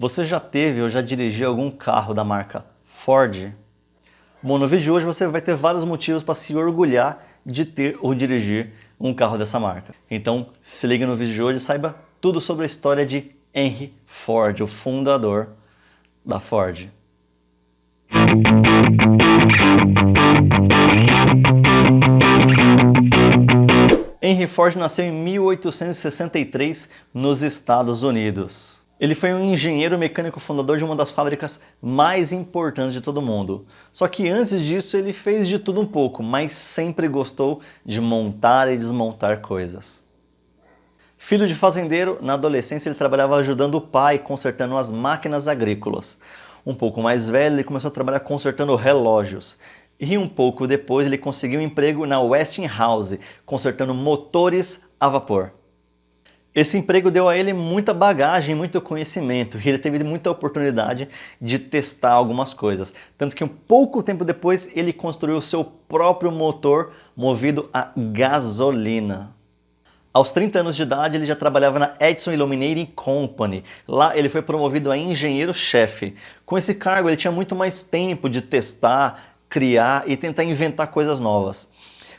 Você já teve ou já dirigiu algum carro da marca Ford? Bom, no vídeo de hoje você vai ter vários motivos para se orgulhar de ter ou dirigir um carro dessa marca. Então se liga no vídeo de hoje e saiba tudo sobre a história de Henry Ford, o fundador da Ford. Henry Ford nasceu em 1863 nos Estados Unidos. Ele foi um engenheiro mecânico fundador de uma das fábricas mais importantes de todo mundo. Só que antes disso ele fez de tudo um pouco, mas sempre gostou de montar e desmontar coisas. Filho de fazendeiro, na adolescência ele trabalhava ajudando o pai consertando as máquinas agrícolas. Um pouco mais velho ele começou a trabalhar consertando relógios. E um pouco depois ele conseguiu um emprego na Westinghouse, consertando motores a vapor. Esse emprego deu a ele muita bagagem, muito conhecimento, e ele teve muita oportunidade de testar algumas coisas. Tanto que um pouco tempo depois ele construiu o seu próprio motor movido a gasolina. Aos 30 anos de idade ele já trabalhava na Edison Illuminating Company. Lá ele foi promovido a engenheiro-chefe. Com esse cargo ele tinha muito mais tempo de testar, criar e tentar inventar coisas novas.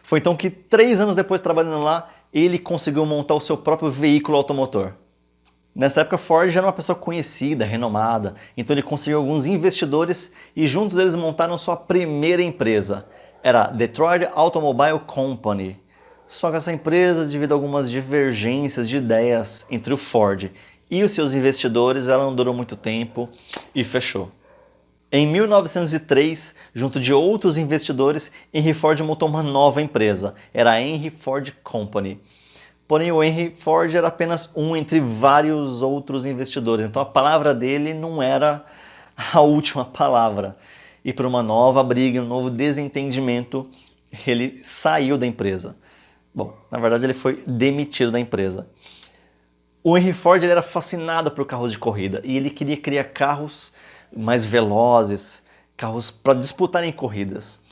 Foi então que 3 anos depois trabalhando lá, ele conseguiu montar o seu próprio veículo automotor. Nessa época Ford já era uma pessoa conhecida, renomada, então ele conseguiu alguns investidores e juntos eles montaram sua primeira empresa. Era a Detroit Automobile Company. Só que essa empresa, devido a algumas divergências de ideias entre o Ford e os seus investidores, ela não durou muito tempo e fechou. Em 1903, junto de outros investidores, Henry Ford montou uma nova empresa, era a Henry Ford Company. Porém, o Henry Ford era apenas um entre vários outros investidores, então a palavra dele não era a última palavra. E por uma nova briga, um novo desentendimento, ele saiu da empresa. Bom, na verdade ele foi demitido da empresa. O Henry Ford ele era fascinado por carros de corrida e ele queria criar carros mais velozes, carros para disputarem corridas.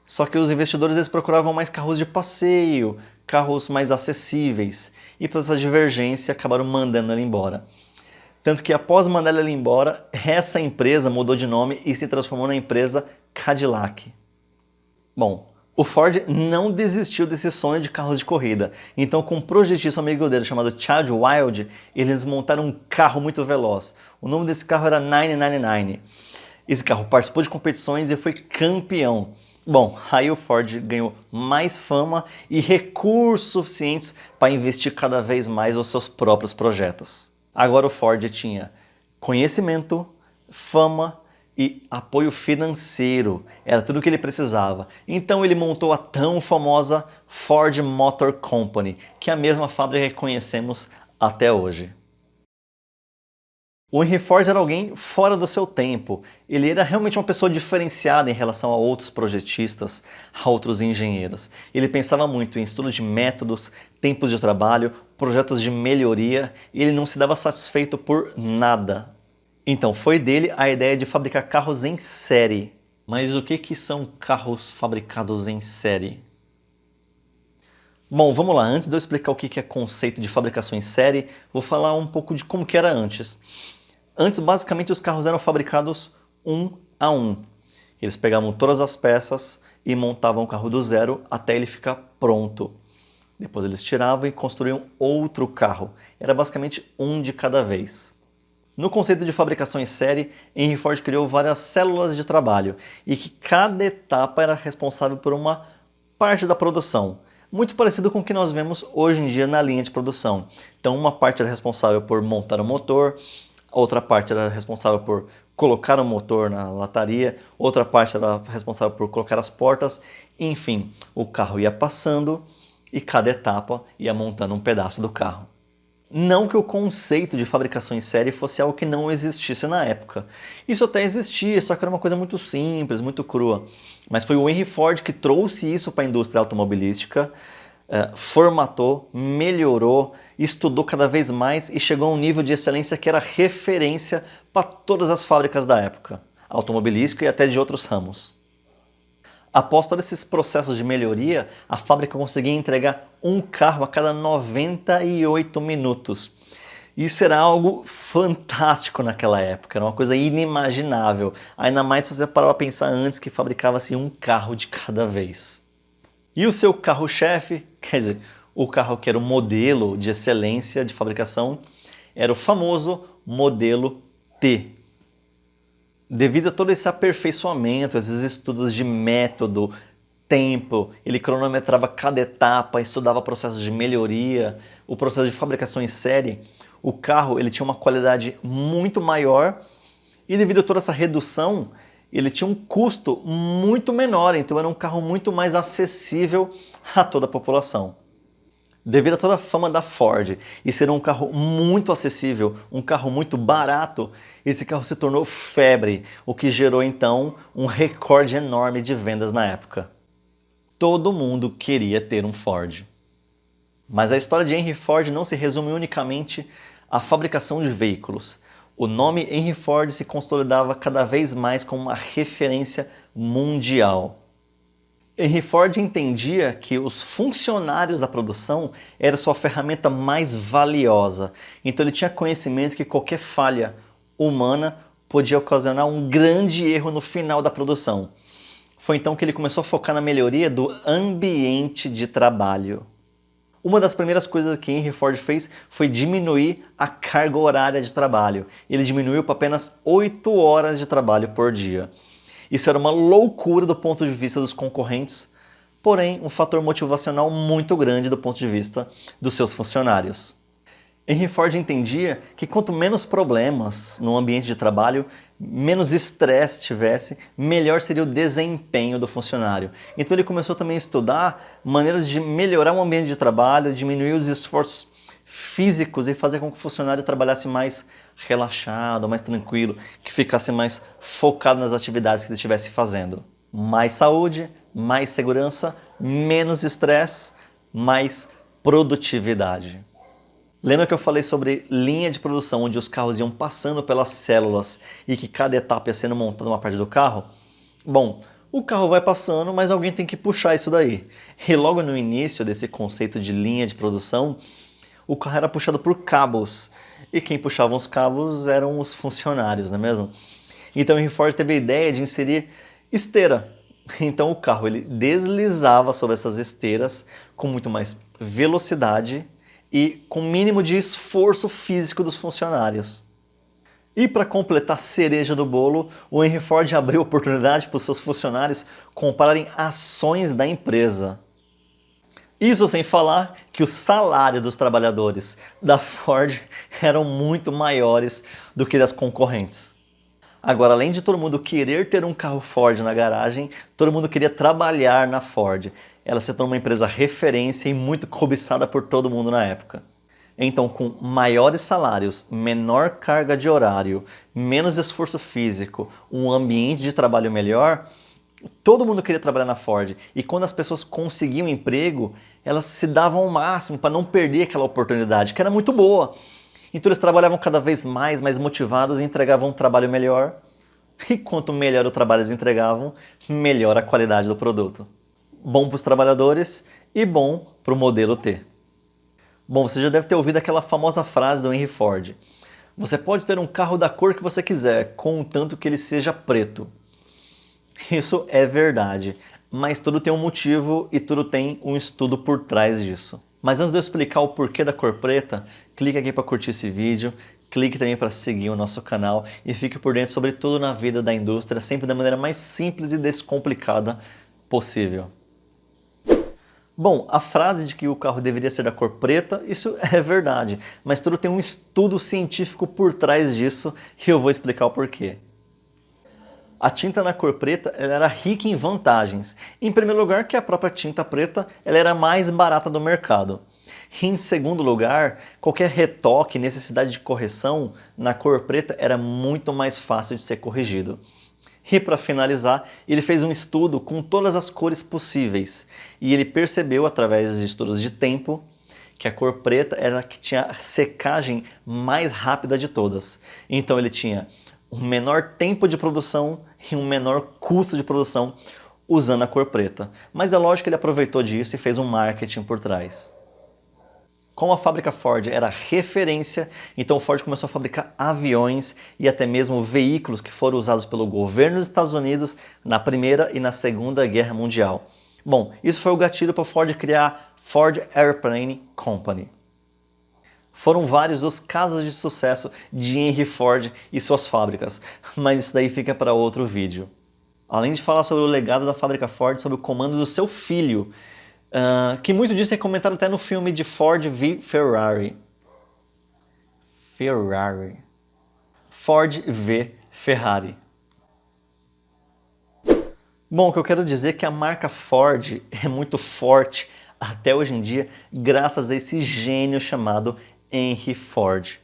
Só que os investidores eles procuravam mais carros de passeio, carros mais acessíveis, e por essa divergência acabaram mandando ele embora. Tanto que após mandar ele embora, essa empresa mudou de nome e se transformou na empresa Cadillac. Bom, o Ford não desistiu desse sonho de carros de corrida, então com um projetista amigo dele chamado Chad Wild, eles montaram um carro muito veloz. O nome desse carro era 999. Esse carro participou de competições e foi campeão. Bom, aí o Ford ganhou mais fama e recursos suficientes para investir cada vez mais nos seus próprios projetos. Agora o Ford tinha conhecimento, fama e apoio financeiro, era tudo o que ele precisava. Então ele montou a tão famosa Ford Motor Company, que é a mesma fábrica que conhecemos até hoje. O Henry Ford era alguém fora do seu tempo, ele era realmente uma pessoa diferenciada em relação a outros projetistas, a outros engenheiros. Ele pensava muito em estudos de métodos, tempos de trabalho, projetos de melhoria, e ele não se dava satisfeito por nada. Então foi dele a ideia de fabricar carros em série. Mas o que são carros fabricados em série? Bom, vamos lá, antes de eu explicar o que é conceito de fabricação em série, vou falar um pouco de como que era antes. Antes, basicamente, os carros eram fabricados um a um. Eles pegavam todas as peças e montavam o carro do zero até ele ficar pronto. Depois eles tiravam e construíam outro carro. Era basicamente um de cada vez. No conceito de fabricação em série, Henry Ford criou várias células de trabalho e que cada etapa era responsável por uma parte da produção. Muito parecido com o que nós vemos hoje em dia na linha de produção. Então uma parte era responsável por montar o motor, outra parte era responsável por colocar o motor na lataria, outra parte era responsável por colocar as portas, enfim, o carro ia passando e cada etapa ia montando um pedaço do carro. Não que o conceito de fabricação em série fosse algo que não existisse na época. Isso até existia, só que era uma coisa muito simples, muito crua. Mas foi o Henry Ford que trouxe isso para a indústria automobilística, formatou, melhorou, estudou cada vez mais e chegou a um nível de excelência que era referência para todas as fábricas da época, automobilística e até de outros ramos. Após todos esses processos de melhoria, a fábrica conseguia entregar um carro a cada 98 minutos. Isso era algo fantástico naquela época, era uma coisa inimaginável. Ainda mais se você parar para pensar antes que fabricava-se um carro de cada vez. E o seu carro-chefe, quer dizer, o carro que era o modelo de excelência de fabricação, era o famoso modelo T. Devido a todo esse aperfeiçoamento, esses estudos de método, tempo, ele cronometrava cada etapa, estudava processos de melhoria, o processo de fabricação em série, o carro ele tinha uma qualidade muito maior e devido a toda essa redução, ele tinha um custo muito menor, então era um carro muito mais acessível a toda a população. Devido a toda a fama da Ford e ser um carro muito acessível, um carro muito barato, esse carro se tornou febre, o que gerou então um recorde enorme de vendas na época. Todo mundo queria ter um Ford. Mas a história de Henry Ford não se resume unicamente à fabricação de veículos. O nome Henry Ford se consolidava cada vez mais como uma referência mundial. Henry Ford entendia que os funcionários da produção era sua ferramenta mais valiosa. Então ele tinha conhecimento que qualquer falha humana podia ocasionar um grande erro no final da produção. Foi então que ele começou a focar na melhoria do ambiente de trabalho. Uma das primeiras coisas que Henry Ford fez foi diminuir a carga horária de trabalho. Ele diminuiu para apenas 8 horas de trabalho por dia. Isso era uma loucura do ponto de vista dos concorrentes, porém um fator motivacional muito grande do ponto de vista dos seus funcionários. Henry Ford entendia que quanto menos problemas no ambiente de trabalho, menos estresse tivesse, melhor seria o desempenho do funcionário. Então ele começou também a estudar maneiras de melhorar o ambiente de trabalho, diminuir os esforços físicos e fazer com que o funcionário trabalhasse mais relaxado, mais tranquilo, que ficasse mais focado nas atividades que ele estivesse fazendo. Mais saúde, mais segurança, menos estresse, mais produtividade. Lembra que eu falei sobre linha de produção, onde os carros iam passando pelas células e que cada etapa ia sendo montada uma parte do carro? Bom, o carro vai passando, mas alguém tem que puxar isso daí. E logo no início desse conceito de linha de produção, o carro era puxado por cabos. E quem puxava os cabos eram os funcionários, não é mesmo? Então Henry Ford teve a ideia de inserir esteira. Então o carro ele deslizava sobre essas esteiras com muito mais velocidade e com mínimo de esforço físico dos funcionários. E para completar a cereja do bolo, o Henry Ford abriu oportunidade para os seus funcionários comprarem ações da empresa. Isso sem falar que o salário dos trabalhadores da Ford eram muito maiores do que das concorrentes. Agora, além de todo mundo querer ter um carro Ford na garagem, todo mundo queria trabalhar na Ford. Ela se tornou uma empresa referência e muito cobiçada por todo mundo na época. Então, com maiores salários, menor carga de horário, menos esforço físico, um ambiente de trabalho melhor, todo mundo queria trabalhar na Ford. E quando as pessoas conseguiam emprego, elas se davam o máximo para não perder aquela oportunidade, que era muito boa. Então eles trabalhavam cada vez mais motivados e entregavam um trabalho melhor. E quanto melhor o trabalho eles entregavam, melhor a qualidade do produto. Bom para os trabalhadores e bom para o modelo T. Bom, você já deve ter ouvido aquela famosa frase do Henry Ford. Você pode ter um carro da cor que você quiser, contanto que ele seja preto. Isso é verdade, mas tudo tem um motivo e tudo tem um estudo por trás disso. Mas antes de eu explicar o porquê da cor preta, clique aqui para curtir esse vídeo, clique também para seguir o nosso canal e fique por dentro sobre tudo na vida da indústria, sempre da maneira mais simples e descomplicada possível. Bom, a frase de que o carro deveria ser da cor preta, isso é verdade, mas tudo tem um estudo científico por trás disso e eu vou explicar o porquê. A tinta na cor preta ela era rica em vantagens. Em primeiro lugar, que a própria tinta preta ela era mais barata do mercado. E em segundo lugar, qualquer retoque, necessidade de correção na cor preta era muito mais fácil de ser corrigido. E para finalizar, ele fez um estudo com todas as cores possíveis e ele percebeu através de estudos de tempo que a cor preta era a que tinha a secagem mais rápida de todas. Então ele tinha um menor tempo de produção e um menor custo de produção usando a cor preta. Mas é lógico que ele aproveitou disso e fez um marketing por trás. Como a fábrica Ford era referência, então Ford começou a fabricar aviões e até mesmo veículos que foram usados pelo governo dos Estados Unidos na Primeira e na Segunda Guerra Mundial. Bom, isso foi o gatilho para Ford criar Ford Airplane Company. Foram vários os casos de sucesso de Henry Ford e suas fábricas, mas isso daí fica para outro vídeo. Além de falar sobre o legado da fábrica Ford, sobre o comando do seu filho, que muito disso é comentado até no filme de Ford v Ferrari. Ford v Ferrari. Bom, o que eu quero dizer é que a marca Ford é muito forte até hoje em dia, graças a esse gênio chamado Henry Ford.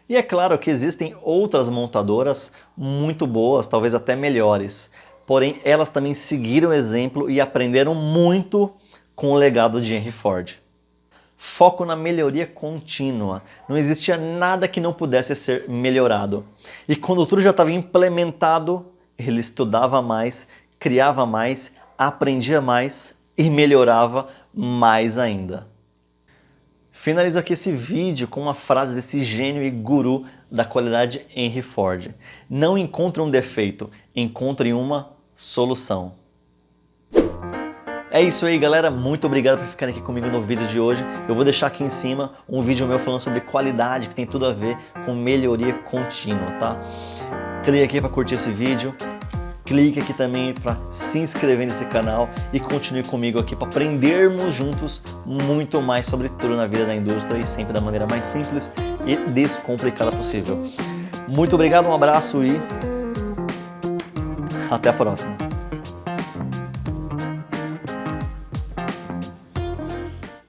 E é claro que existem outras montadoras muito boas, talvez até melhores, porém elas também seguiram o exemplo e aprenderam muito com o legado de Henry Ford. Foco na melhoria contínua. Não existia nada que não pudesse ser melhorado. E quando tudo já estava implementado, ele estudava mais, criava mais, aprendia mais e melhorava mais ainda. Finalizo aqui esse vídeo com uma frase desse gênio e guru da qualidade Henry Ford. Não encontre um defeito, encontre uma solução. É isso aí, galera, muito obrigado por ficarem aqui comigo no vídeo de hoje. Eu vou deixar aqui em cima um vídeo meu falando sobre qualidade, que tem tudo a ver com melhoria contínua, tá? Clique aqui para curtir esse vídeo, clique aqui também para se inscrever nesse canal e continue comigo aqui para aprendermos juntos muito mais sobre tudo na vida da indústria e sempre da maneira mais simples e descomplicada possível. Muito obrigado, um abraço e até a próxima.